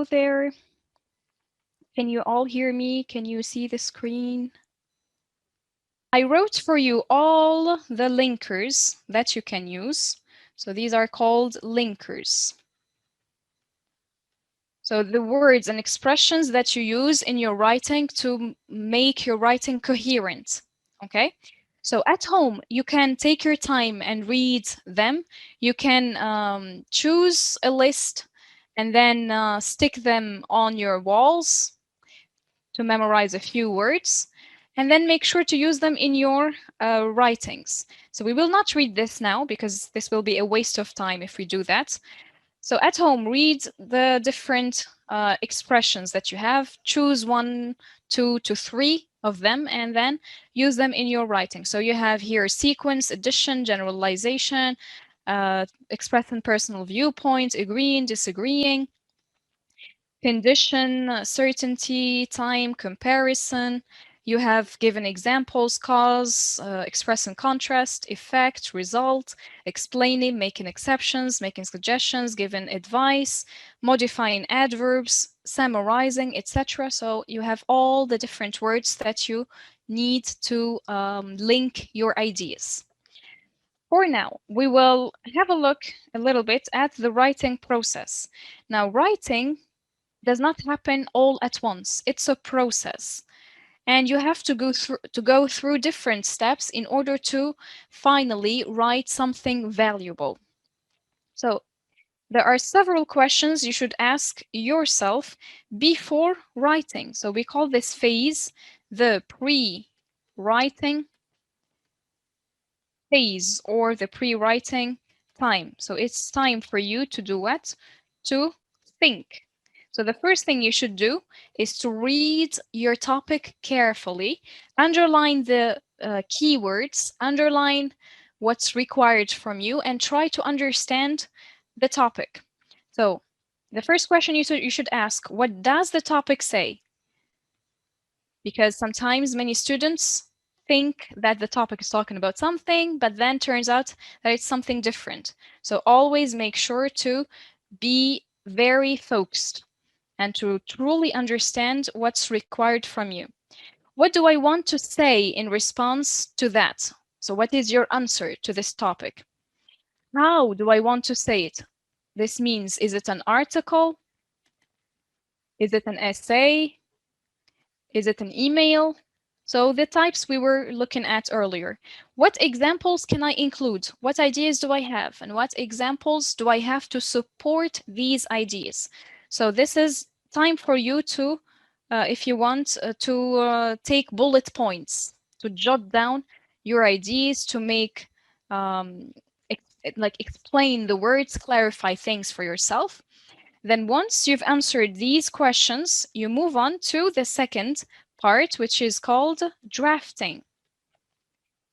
there? Can you all hear me? Can you see the screen? I wrote for you all the linkers that you can use. So these are called linkers. So the words and expressions that you use in your writing to make your writing coherent. Okay? So at home, you can take your time and read them. You can choose a list and then stick them on your walls to memorize a few words, and then make sure to use them in your writings. So we will not read this now because this will be a waste of time if we do that. So at home, read the different expressions that you have, choose 1, 2 to 3 of them, and then use them in your writing. So you have here sequence, addition, generalization, expressing personal viewpoints, agreeing, disagreeing, condition, certainty, time, comparison. You have given examples, cause, express and contrast, effect, result, explaining, making exceptions, making suggestions, giving advice, modifying adverbs, summarizing, etc. So you have all the different words that you need to link your ideas. For now, we will have a look a little bit at the writing process. Now, writing does not happen all at once. It's a process. And you have to go through different steps in order to finally write something valuable. So there are several questions you should ask yourself before writing. So we call this phase the pre-writing phase or the pre-writing time. So it's time for you to do what? To think. So the first thing you should do is to read your topic carefully, underline the keywords, underline what's required from you, and try to understand the topic. So the first question you should ask, what does the topic say? Because sometimes many students think that the topic is talking about something, but then turns out that it's something different. So always make sure to be very focused and to truly understand what's required from you. What do I want to say in response to that? So what is your answer to this topic? How do I want to say it? This means, is it an article? Is it an essay? Is it an email? So the types we were looking at earlier. What examples can I include? What ideas do I have? And what examples do I have to support these ideas? So this is time for you to, if you want, to take bullet points, to jot down your ideas, to make, explain the words, clarify things for yourself. Then once you've answered these questions, you move on to the second part, which is called drafting.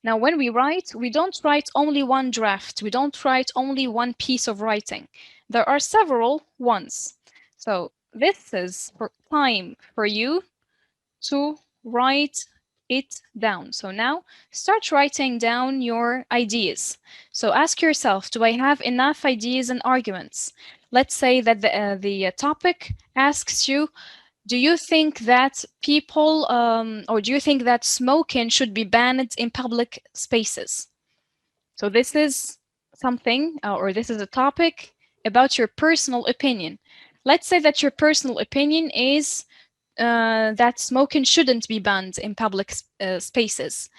Now, when we write, we don't write only one draft. We don't write only one piece of writing. There are several ones. So this is for time for you to write it down. So now start writing down your ideas. So ask yourself, do I have enough ideas and arguments? Let's say that the topic asks you, do you think that people, or do you think that smoking should be banned in public spaces? So this is something, or this is a topic about your personal opinion. Let's say that your personal opinion is that smoking shouldn't be banned in public spaces.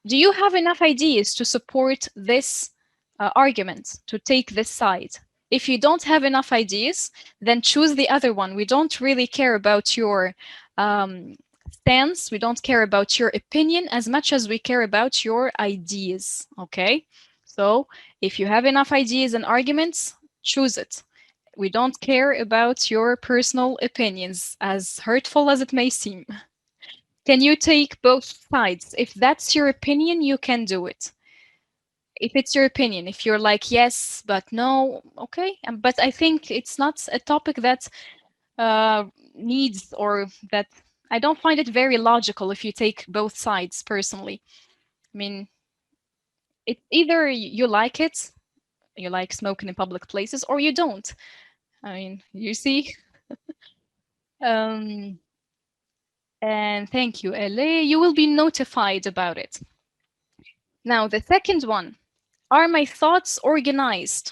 Do you have enough ideas to support this argument, to take this side? If you don't have enough ideas, then choose the other one. We don't really care about your stance. We don't care about your opinion as much as we care about your ideas, okay? So if you have enough ideas and arguments, choose it. We don't care about your personal opinions, as hurtful as it may seem. Can you take both sides? If that's your opinion, you can do it. If it's your opinion, if you're like, yes, but no, okay. But I think it's not a topic that needs, or that I don't find it very logical if you take both sides personally. I mean, it's either you like it, you like smoking in public places, or you don't. I mean, you see? And thank you, Ele. You will be notified about it. Now, the second one, are my thoughts organized?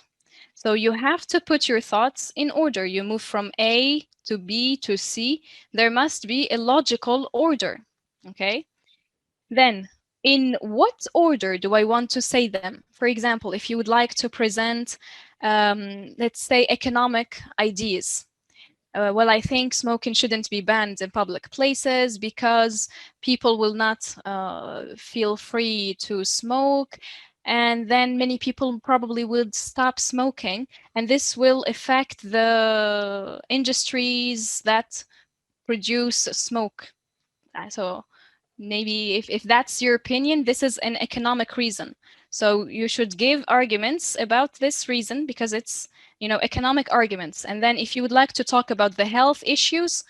So you have to put your thoughts in order. You move from A to B to C. There must be a logical order, okay? Then, in what order do I want to say them? For example, if you would like to present, let's say, economic ideas. Well, I think smoking shouldn't be banned in public places because people will not feel free to smoke. And then many people probably would stop smoking. And this will affect the industries that produce smoke. So maybe if that's your opinion, this is an economic reason. So you should give arguments about this reason because it's, economic arguments. And then if you would like to talk about the health issues,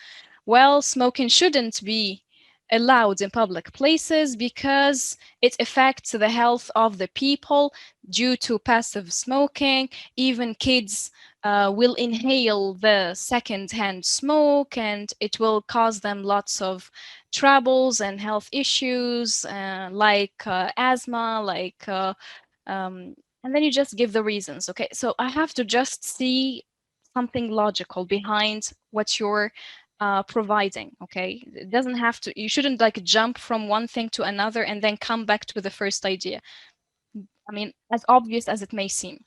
well, smoking shouldn't be allowed in public places because it affects the health of the people due to passive smoking. Even kids will inhale the second-hand smoke and it will cause them lots of troubles and health issues like asthma, and then you just give the reasons. Okay, so I have to just see something logical behind what you're providing. Okay, it doesn't have to, you shouldn't like jump from one thing to another and then come back to the first idea. I mean, as obvious as it may seem.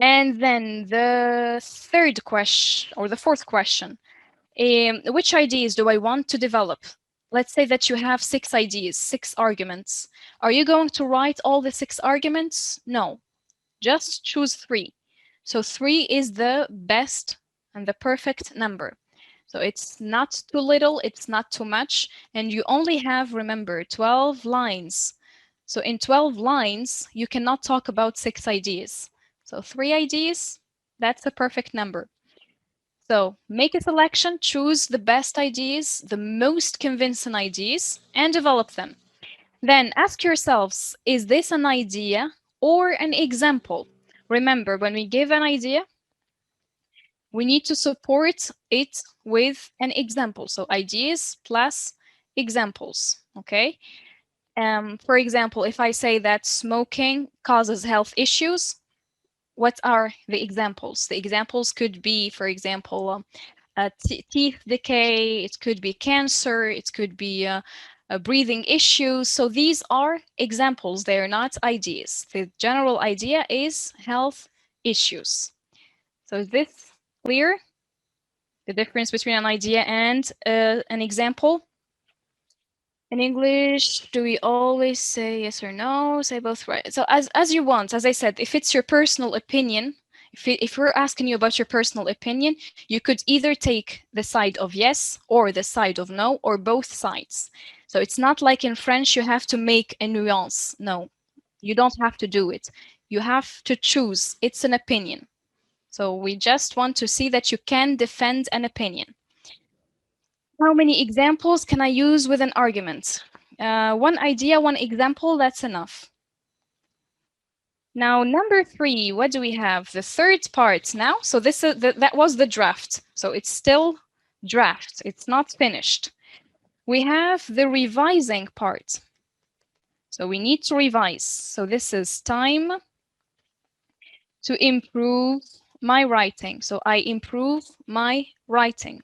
And then the third question, or the fourth question, which ideas do I want to develop? Let's say that you have 6 ideas, 6 arguments. Are you going to write all the 6 arguments? No, just choose 3. So 3 is the best and the perfect number. So it's not too little, it's not too much, and you only have, remember, 12 lines. So in 12 lines, you cannot talk about 6 ideas. So 3 ideas, that's a perfect number. So make a selection, choose the best ideas, the most convincing ideas, and develop them. Then ask yourselves, is this an idea or an example? Remember, when we give an idea, we need to support it with an example. So ideas plus examples, okay? For example, if I say that smoking causes health issues, what are the examples? The examples could be, for example, teeth decay, it could be cancer, it could be breathing issues. So these are examples, they are not ideas. The general idea is health issues. So is this clear? The difference between an idea and an example? In English, do we always say yes or no? Say both, right? So as you want. As I said, if it's your personal opinion, if we're asking you about your personal opinion, you could either take the side of yes or the side of no or both sides. So it's not like in French you have to make a nuance. No, you don't have to do it. You have to choose. It's an opinion. So we just want to see that you can defend an opinion. How many examples can I use with an argument? One idea, one example, that's enough. Now, number 3, what do we have? The third part now. So this is that was the draft. So it's still draft. It's not finished. We have the revising part. So we need to revise. So this is time to improve my writing. So I improve my writing.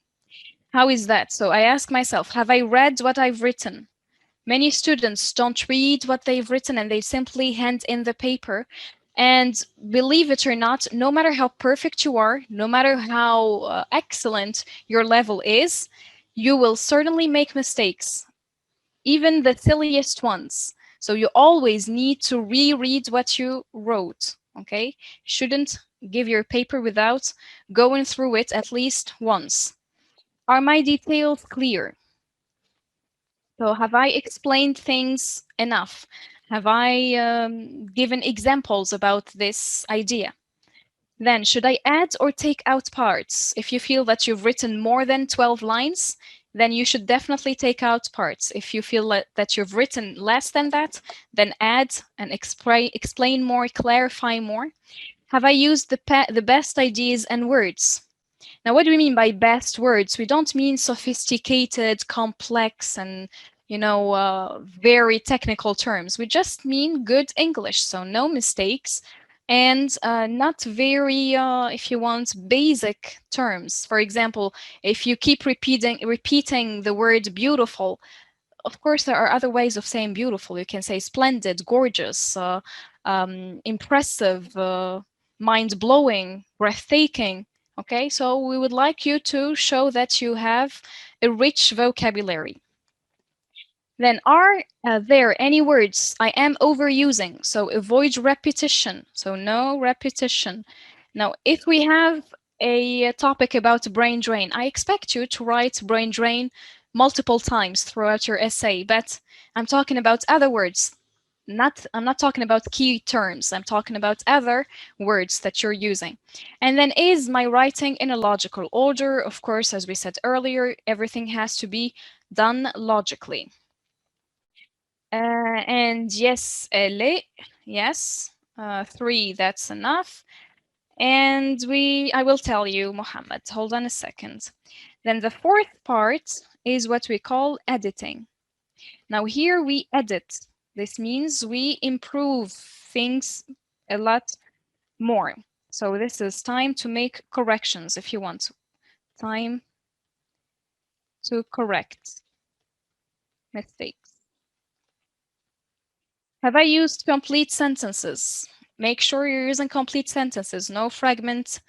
How is that? So I ask myself, have I read what I've written? Many students don't read what they've written and they simply hand in the paper. And believe it or not, no matter how perfect you are, no matter how excellent your level is, you will certainly make mistakes, even the silliest ones. So you always need to reread what you wrote, okay? Shouldn't give your paper without going through it at least once. Are my details clear? So have I explained things enough? Have I given examples about this idea? Then should I add or take out parts? If you feel that you've written more than 12 lines, then you should definitely take out parts. If you feel that you've written less than that, then add and explain more, clarify more. Have I used the best ideas and words? Now, what do we mean by best words? We don't mean sophisticated, complex, and very technical terms. We just mean good English, so no mistakes, and not very, if you want, basic terms. For example, if you keep repeating the word beautiful, of course there are other ways of saying beautiful. You can say splendid, gorgeous, impressive, mind-blowing, breathtaking. Okay, so we would like you to show that you have a rich vocabulary. Then, are there any words I am overusing? So avoid repetition. So no repetition. Now, if we have a topic about brain drain, I expect you to write brain drain multiple times throughout your essay, but I'm talking about other words. I'm not talking about key terms. I'm talking about other words that you're using. And then, is my writing in a logical order? Of course, as we said earlier, everything has to be done logically. And yes, yes, 3, that's enough. And I will tell you, Mohammed, hold on a second. Then the fourth part is what we call editing. Now here we edit. This means we improve things a lot more. So this is time to make corrections if you want. Time to correct mistakes. Have I used complete sentences? Make sure you're using complete sentences, no fragmentations.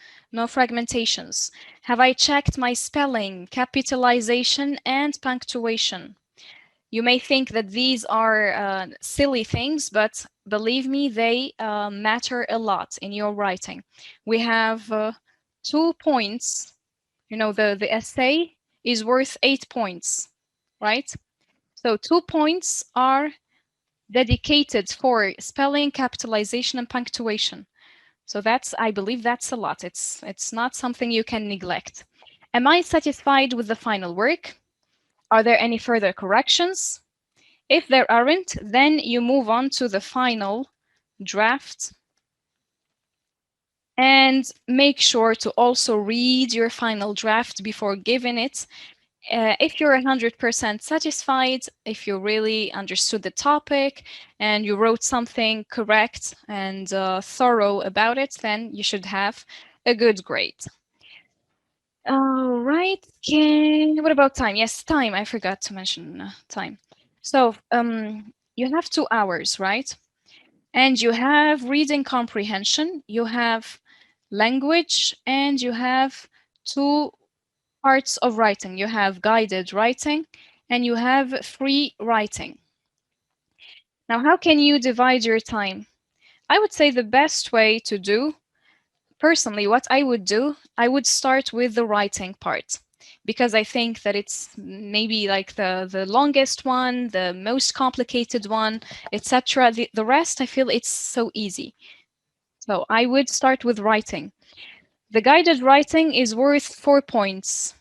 Have I checked my spelling, capitalization, and punctuation? You may think that these are silly things, but believe me, they matter a lot in your writing. We have 2 points. The essay is worth 8 points, right? So 2 points are dedicated for spelling, capitalization, and punctuation. So I believe that's a lot. It's not something you can neglect. Am I satisfied with the final work? Are there any further corrections? If there aren't, then you move on to the final draft. And make sure to also read your final draft before giving it. If you're 100% satisfied, if you really understood the topic and you wrote something correct and thorough about it, then you should have a good grade. All right. What about time? Yes, time. I forgot to mention time. So you have 2 hours, right? And you have reading comprehension, you have language, and you have 2 parts of writing. You have guided writing and you have free writing. Now, how can you divide your time? I would say the best way to do, personally, what I would do, I would start with the writing part, because I think that it's maybe like the longest one, the most complicated one, etc. The rest, I feel it's so easy. So I would start with writing. The guided writing is worth 4 points.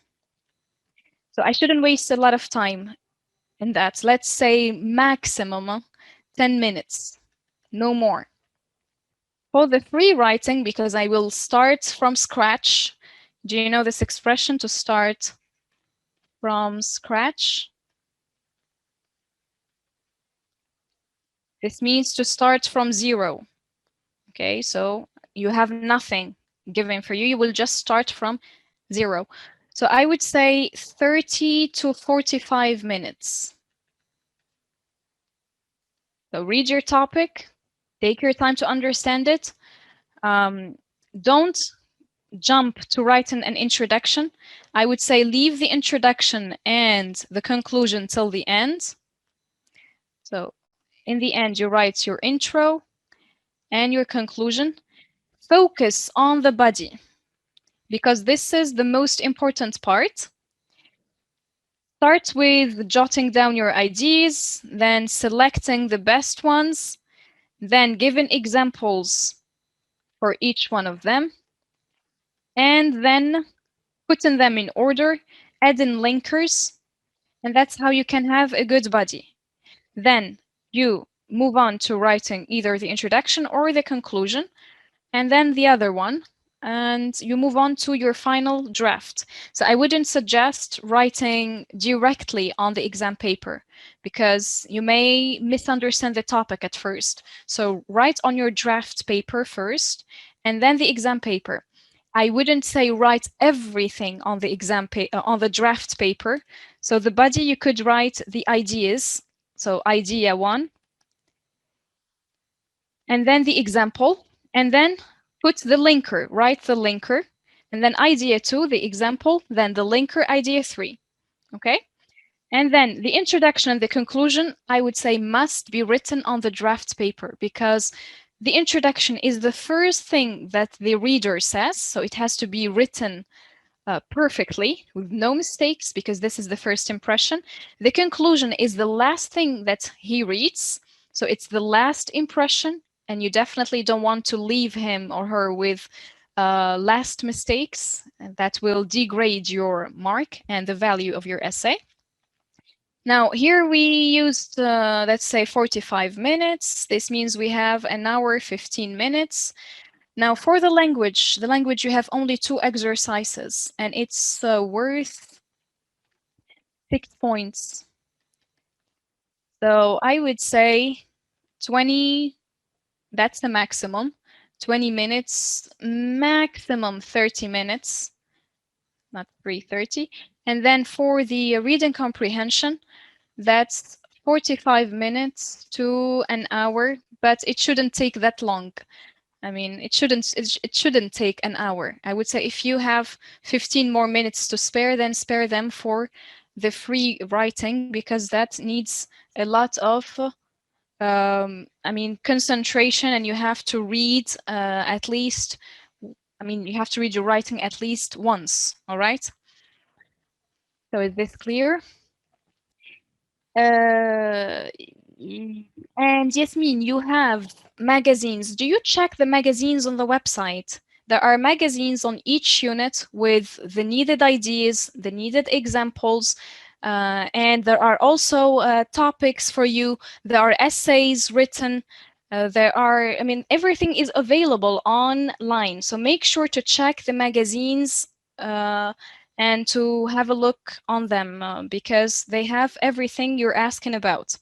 So I shouldn't waste a lot of time in that. Let's say maximum 10 minutes, no more. For the free writing, because I will start from scratch. Do you know this expression, to start from scratch? This means to start from 0. Okay, so you have nothing given for you. You will just start from 0. So I would say 30 to 45 minutes. So read your topic, take your time to understand it. Don't jump to writing an introduction. I would say leave the introduction and the conclusion till the end. So in the end, you write your intro and your conclusion. Focus on the body, because this is the most important part. Start with jotting down your ideas, then selecting the best ones, then giving examples for each one of them, and then putting them in order, adding linkers, and that's how you can have a good body. Then you move on to writing either the introduction or the conclusion, and then the other one, and you move on to your final draft. So I wouldn't suggest writing directly on the exam paper because you may misunderstand the topic at first. So write on your draft paper first and then the exam paper. I wouldn't say write everything on the on the draft paper. So the body, you could write the ideas. So idea 1, and then the example, and then put the linker, write the linker, and then idea 2, the example, then the linker, idea 3. Okay? And then the introduction and the conclusion, I would say, must be written on the draft paper because the introduction is the first thing that the reader says. So it has to be written perfectly with no mistakes because this is the first impression. The conclusion is the last thing that he reads. So it's the last impression, and you definitely don't want to leave him or her with last mistakes. And that will degrade your mark and the value of your essay. Now, here we used, let's say, 45 minutes. This means we have an hour, 15 minutes. Now, for the language you have only 2 exercises, and it's worth 6 points. So I would say 20, that's the maximum. 20 minutes, maximum 30 minutes, not 3:30. And then for the reading comprehension, that's 45 minutes to an hour, but it shouldn't take that long. I mean, it shouldn't take an hour. I would say if you have 15 more minutes to spare, then spare them for the free writing because that needs a lot of I mean, concentration, and you have to read at least, I mean, you have to read your writing at least once, all right? So is this clear? And Yasmin, you have magazines. Do you check the magazines on the website? There are magazines on each unit with the needed ideas, the needed examples, and there are also topics for you. There are essays written. There are, I mean, everything is available online. So make sure to check the magazines and to have a look on them because they have everything you're asking about.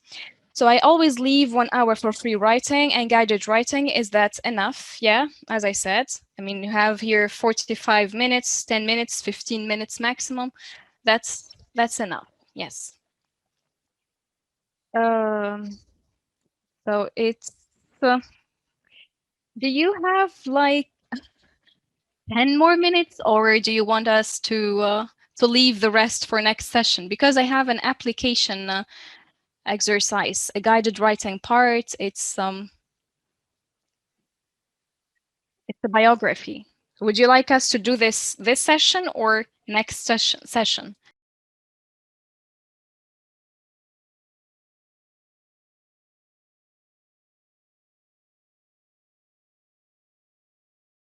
So I always leave 1 hour for free writing and guided writing. Is that enough? Yeah, as I said. I mean, you have here 45 minutes, 10 minutes, 15 minutes maximum. That's enough. Yes. So it's, do you have like 10 more minutes, or do you want us to leave the rest for next session? Because I have an application exercise, a guided writing part. It's a biography. Would you like us to do this session or next session?